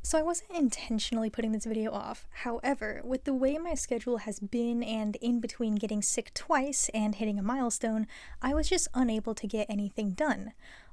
So I wasn't intentionally putting this video off. However, with the way my schedule has been and in between getting sick twice and hitting a milestone, I was just unable to get anything done.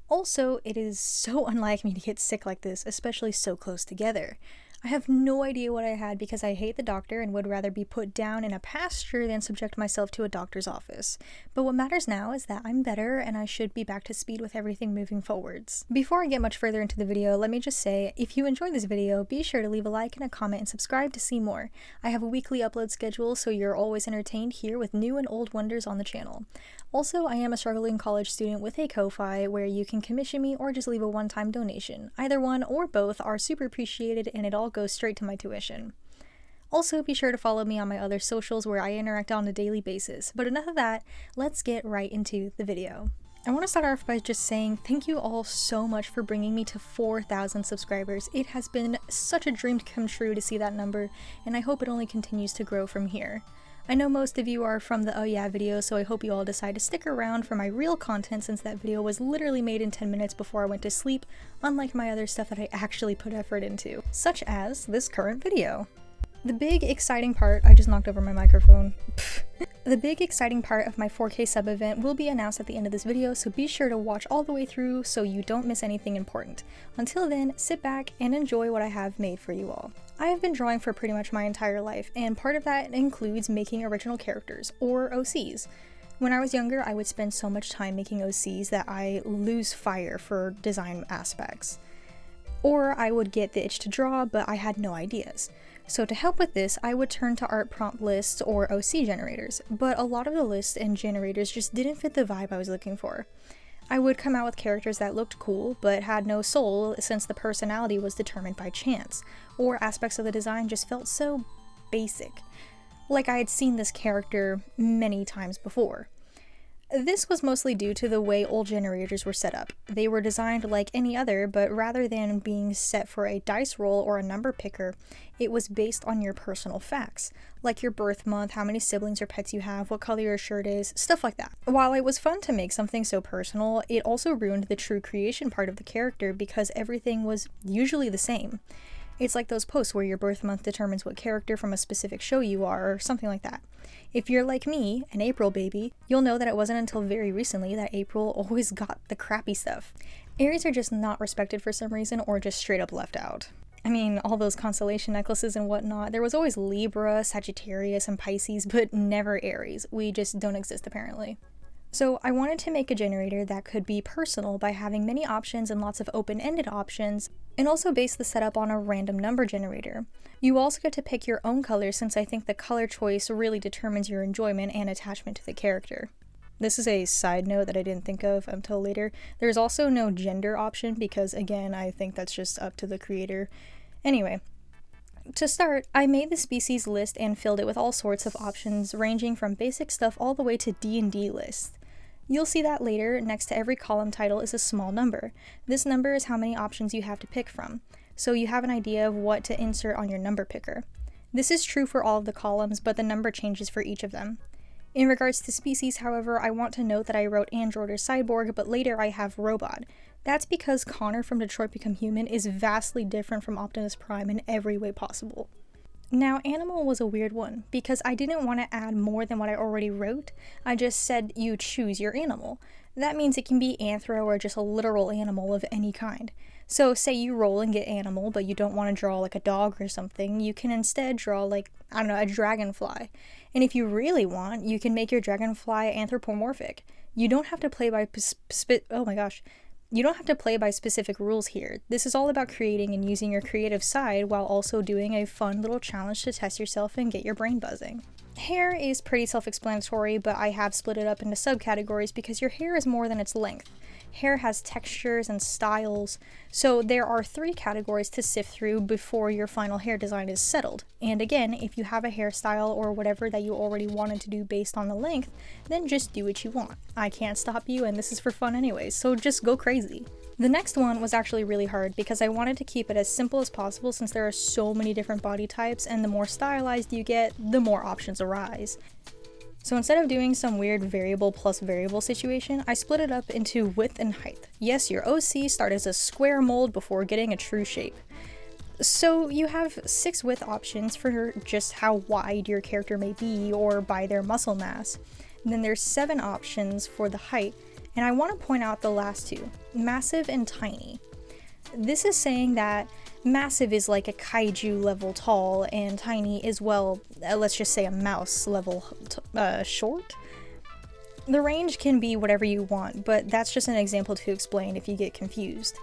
Also, it is so unlike me to get sick like this, especially so close together. I have no idea what I had because I hate the doctor and would rather be put down in a pasture than subject myself to a doctor's office. But what matters now is that I'm better and I should be back to speed with everything moving forwards. Before I get much further into the video, let me just say, if you enjoyed this video, be sure to leave a like and a comment and subscribe to see more. I have a weekly upload schedule, so you're always entertained here with new and old wonders on the channel. Also, I am a struggling college student with a Ko-Fi where you can commission me or just leave a one-time donation. Either one or both are super appreciated and it all goes straight to my tuition. Also, be sure to follow me on my other socials where I interact on a daily basis. But enough of that, let's get right into the video. I want to start off by just saying thank you all so much for bringing me to 4,000 subscribers. It has been such a dream to come true to see that number, and I hope it only continues to grow from here. I know most of you are from the Oh Yeah video, so I hope you all decide to stick around for my real content since that video was literally made in 10 minutes before I went to sleep, unlike my other stuff that I actually put effort into, such as this current video. The big exciting part, I just knocked over my microphone. The big exciting part of my 4K sub event will be announced at the end of this video, so be sure to watch all the way through so you don't miss anything important. Until then, sit back and enjoy what I have made for you all. I have been drawing for pretty much my entire life, and part of that includes making original characters, or OCs. When I was younger, I would spend so much time making OCs that I lose fire for design aspects. Or I would get the itch to draw, but I had no ideas. So to help with this, I would turn to art prompt lists or OC generators, but a lot of the lists and generators just didn't fit the vibe I was looking for. I would come out with characters that looked cool, but had no soul since the personality was determined by chance, or aspects of the design just felt so basic. Like I had seen this character many times before. This was mostly due to the way old generators were set up. They were designed like any other, but rather than being set for a dice roll or a number picker, it was based on your personal facts, like your birth month, how many siblings or pets you have, what color your shirt is, stuff like that. While it was fun to make something so personal, it also ruined the true creation part of the character because everything was usually the same. It's like those posts where your birth month determines what character from a specific show you are, or something like that. If you're like me, an April baby, you'll know that it wasn't until very recently that April always got the crappy stuff. Aries are just not respected for some reason, or just straight up left out. I mean, all those constellation necklaces and whatnot, there was always Libra, Sagittarius, and Pisces, but never Aries. We just don't exist apparently. So I wanted to make a generator that could be personal by having many options and lots of open-ended options, and also base the setup on a random number generator. You also get to pick your own color since I think the color choice really determines your enjoyment and attachment to the character. This is a side note that I didn't think of until later. There's also no gender option because, again, I think that's just up to the creator. Anyway. To start, I made the species list and filled it with all sorts of options ranging from basic stuff all the way to D&D lists. You'll see that later. Next to every column title is a small number. This number is how many options you have to pick from, so you have an idea of what to insert on your number picker. This is true for all of the columns, but the number changes for each of them. In regards to species, however, I want to note that I wrote android or cyborg, but later I have robot. That's because Connor from Detroit Become Human is vastly different from Optimus Prime in every way possible. Now, animal was a weird one, because I didn't want to add more than what I already wrote. I just said you choose your animal. That means it can be anthro or just a literal animal of any kind. So say you roll and get animal, but you don't want to draw like a dog or something, you can instead draw like, I don't know, a dragonfly. And if you really want, you can make your dragonfly anthropomorphic. You don't have to play by You don't have to play by specific rules here. This is all about creating and using your creative side while also doing a fun little challenge to test yourself and get your brain buzzing. Hair is pretty self-explanatory, but I have split it up into subcategories because your hair is more than its length. Hair has textures and styles, so there are 3 categories to sift through before your final hair design is settled. And again, if you have a hairstyle or whatever that you already wanted to do based on the length, then just do what you want. I can't stop you, and this is for fun anyways, so just go crazy. The next one was actually really hard because I wanted to keep it as simple as possible since there are so many different body types, and the more stylized you get, the more options arise. So instead of doing some weird variable plus variable situation, I split it up into width and height. Yes, your OC start as a square mold before getting a true shape. So you have 6 width options for just how wide your character may be or by their muscle mass. And then there's 7 options for the height, and I want to point out the last 2, massive and tiny. This is saying that massive is like a kaiju level tall, and tiny is, well, let's just say a mouse level short. The range can be whatever you want, but that's just an example to explain if you get confused.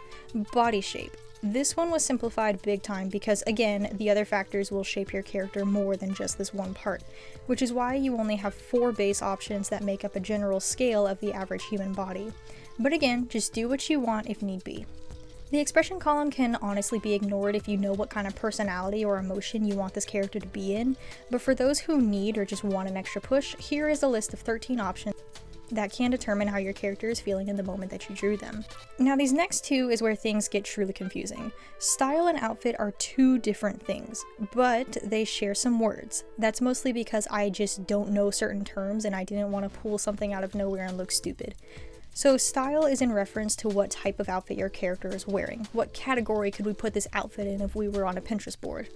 Body shape. This one was simplified big time because, again, the other factors will shape your character more than just this one part, which is why you only have 4 base options that make up a general scale of the average human body. But again, just do what you want if need be. The expression column can honestly be ignored if you know what kind of personality or emotion you want this character to be in, but for those who need or just want an extra push, here is a list of 13 options that can determine how your character is feeling in the moment that you drew them. Now these next 2 is where things get truly confusing. Style and outfit are 2 different things, but they share some words. That's mostly because I just don't know certain terms and I didn't want to pull something out of nowhere and look stupid. So style is in reference to what type of outfit your character is wearing. What category could we put this outfit in if we were on a Pinterest board?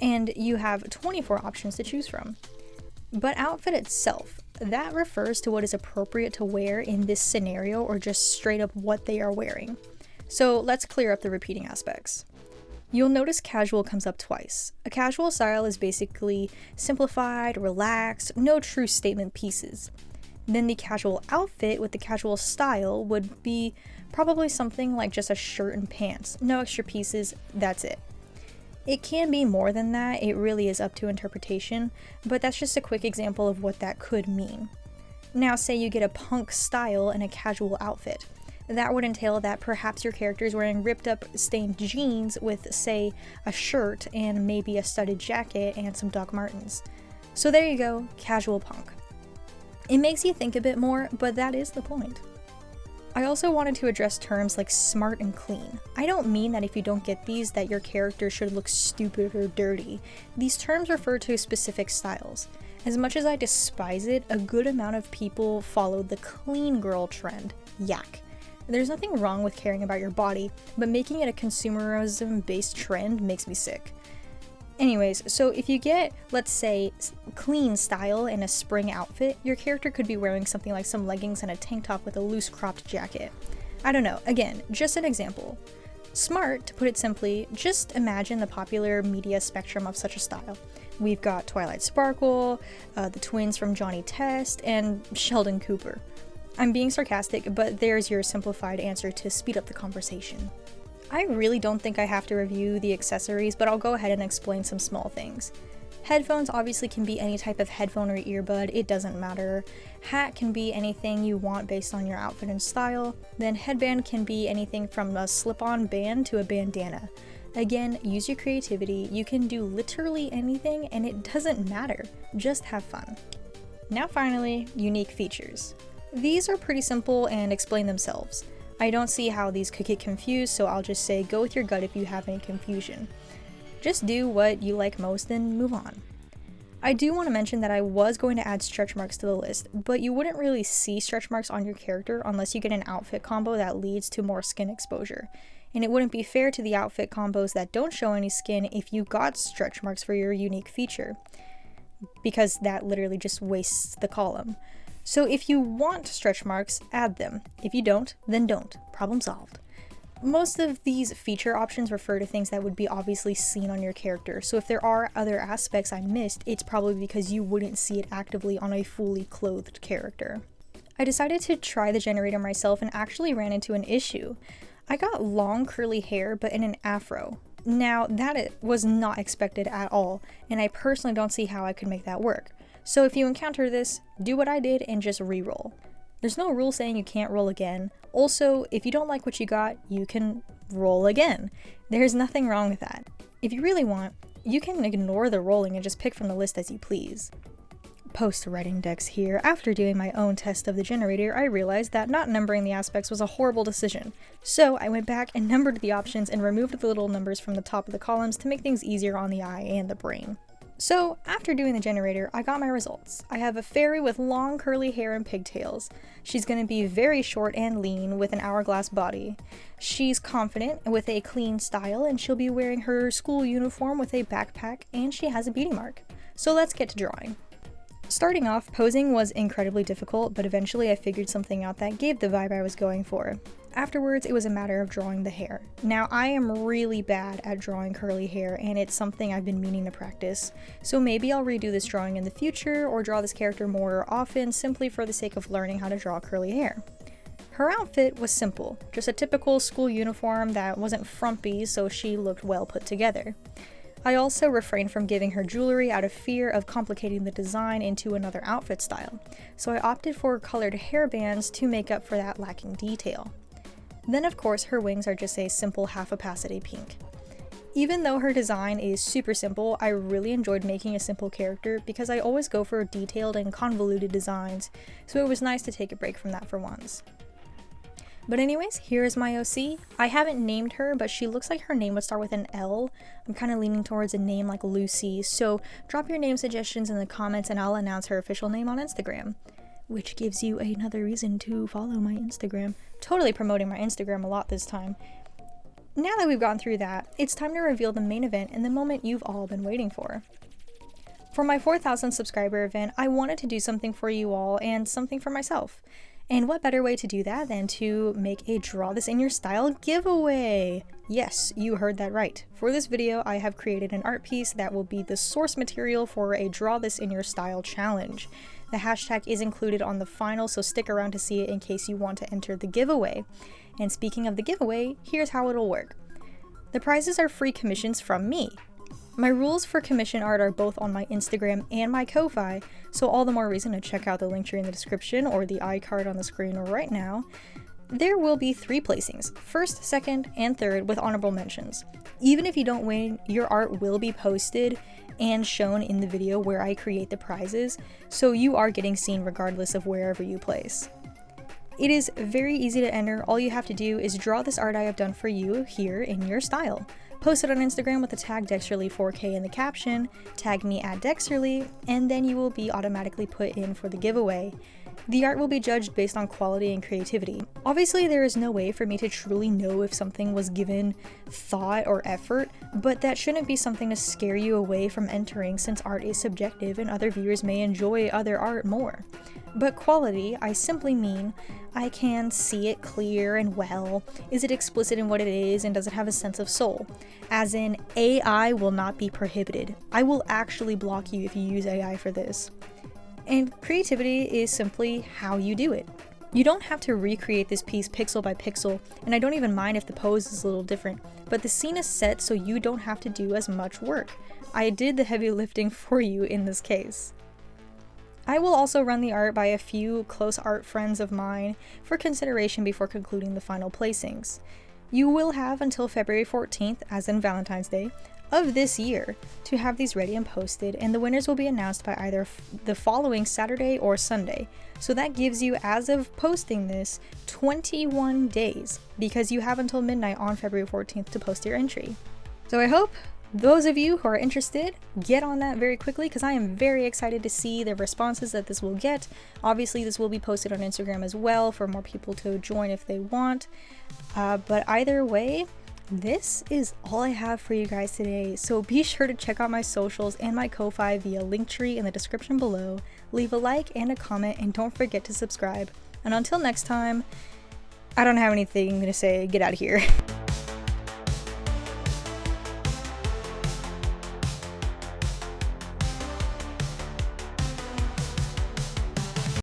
And you have 24 options to choose from. But outfit itself, that refers to what is appropriate to wear in this scenario or just straight up what they are wearing. So let's clear up the repeating aspects. You'll notice casual comes up twice. A casual style is basically simplified, relaxed, no true statement pieces. Then the casual outfit with the casual style would be probably something like just a shirt and pants, no extra pieces, that's it. It can be more than that, it really is up to interpretation, but that's just a quick example of what that could mean. Now say you get a punk style and a casual outfit. That would entail that perhaps your character is wearing ripped up stained jeans with, say, a shirt and maybe a studded jacket and some Doc Martens. So there you go, casual punk. It makes you think a bit more, but that is the point. I also wanted to address terms like smart and clean. I don't mean that if you don't get these that your character should look stupid or dirty. These terms refer to specific styles. As much as I despise it, a good amount of people follow the clean girl trend. Yak. There's nothing wrong with caring about your body, but making it a consumerism-based trend makes me sick. Anyways, so if you get, let's say, clean style in a spring outfit, your character could be wearing something like some leggings and a tank top with a loose cropped jacket. I don't know, again, just an example. Smart, to put it simply, just imagine the popular media spectrum of such a style. We've got Twilight Sparkle, the twins from Johnny Test, and Sheldon Cooper. I'm being sarcastic, but there's your simplified answer to speed up the conversation. I really don't think I have to review the accessories, but I'll go ahead and explain some small things. Headphones obviously can be any type of headphone or earbud, it doesn't matter. Hat can be anything you want based on your outfit and style. Then headband can be anything from a slip-on band to a bandana. Again, use your creativity, you can do literally anything and it doesn't matter, just have fun. Now finally, unique features. These are pretty simple and explain themselves. I don't see how these could get confused, so I'll just say go with your gut if you have any confusion. Just do what you like most and move on. I do want to mention that I was going to add stretch marks to the list, but you wouldn't really see stretch marks on your character unless you get an outfit combo that leads to more skin exposure. And it wouldn't be fair to the outfit combos that don't show any skin if you got stretch marks for your unique feature, because that literally just wastes the column. So if you want stretch marks, add them. If you don't, then don't. Problem solved. Most of these feature options refer to things that would be obviously seen on your character, so if there are other aspects I missed, it's probably because you wouldn't see it actively on a fully clothed character. I decided to try the generator myself and actually ran into an issue. I got long curly hair, but in an afro. Now, that was not expected at all, and I personally don't see how I could make that work. So if you encounter this, do what I did and just re-roll. There's no rule saying you can't roll again. Also, if you don't like what you got, you can roll again. There's nothing wrong with that. If you really want, you can ignore the rolling and just pick from the list as you please. Post-writing decks here, after doing my own test of the generator, I realized that not numbering the aspects was a horrible decision. So I went back and numbered the options and removed the little numbers from the top of the columns to make things easier on the eye and the brain. So after doing the generator, I got my results. I have a fairy with long curly hair and pigtails. She's going to be very short and lean with an hourglass body. She's confident with a clean style, and she'll be wearing her school uniform with a backpack, and she has a beauty mark. So let's get to drawing. Starting off, posing was incredibly difficult, but eventually I figured something out that gave the vibe I was going for. Afterwards, it was a matter of drawing the hair. Now, I am really bad at drawing curly hair, and it's something I've been meaning to practice, so maybe I'll redo this drawing in the future or draw this character more often simply for the sake of learning how to draw curly hair. Her outfit was simple, just a typical school uniform that wasn't frumpy, so she looked well put together. I also refrained from giving her jewelry out of fear of complicating the design into another outfit style, so I opted for colored hairbands to make up for that lacking detail. Then of course her wings are just a simple half opacity pink. Even though her design is super simple, I really enjoyed making a simple character because I always go for detailed and convoluted designs, so it was nice to take a break from that for once. But anyways, here is my OC. I haven't named her, but she looks like her name would start with an L. I'm kind of leaning towards a name like Lucy, so drop your name suggestions in the comments and I'll announce her official name on Instagram. Which gives you another reason to follow my Instagram. Totally promoting my Instagram a lot this time. Now that we've gone through that, it's time to reveal the main event and the moment you've all been waiting for. For my 4,000 subscriber event, I wanted to do something for you all and something for myself. And what better way to do that than to make a Draw This in Your Style giveaway? Yes, you heard that right. For this video, I have created an art piece that will be the source material for a Draw This in Your Style challenge. The hashtag is included on the final, so stick around to see it in case you want to enter the giveaway. And speaking of the giveaway, here's how it'll work. The prizes are free commissions from me. My rules for commission art are both on my Instagram and my Ko-Fi, so all the more reason to check out the link tree in the description or the iCard on the screen right now. There will be 3 placings, first, second, and third with honorable mentions. Even if you don't win, your art will be posted and shown in the video where I create the prizes, so you are getting seen regardless of wherever you place. It is very easy to enter. All you have to do is draw this art I have done for you here in your style. Post it on Instagram with the tag Dexterly4K in the caption, tag me at Dexterly, and then you will be automatically put in for the giveaway. The art will be judged based on quality and creativity. Obviously, there is no way for me to truly know if something was given thought or effort, but that shouldn't be something to scare you away from entering since art is subjective and other viewers may enjoy other art more. But quality, I simply mean I can see it clear and well. Is it explicit in what it is and does it have a sense of soul? As in, AI will not be prohibited. I will actually block you if you use AI for this. And creativity is simply how you do it. You don't have to recreate this piece pixel by pixel, and I don't even mind if the pose is a little different, but the scene is set so you don't have to do as much work. I did the heavy lifting for you in this case. I will also run the art by a few close art friends of mine for consideration before concluding the final placings. You will have until February 14th, as in Valentine's Day, of this year to have these ready and posted, and the winners will be announced by either the following Saturday or Sunday. So that gives you, as of posting this, 21 days because you have until midnight on February 14th to post your entry. So I hope those of you who are interested get on that very quickly because I am very excited to see the responses that this will get. Obviously this will be posted on Instagram as well for more people to join if they want, but either way, this is all I have for you guys today, so be sure to check out my socials and my Ko-Fi via Linktree in the description below. Leave a like and a comment, and don't forget to subscribe. And until next time, I don't have anything to say. Get out of here.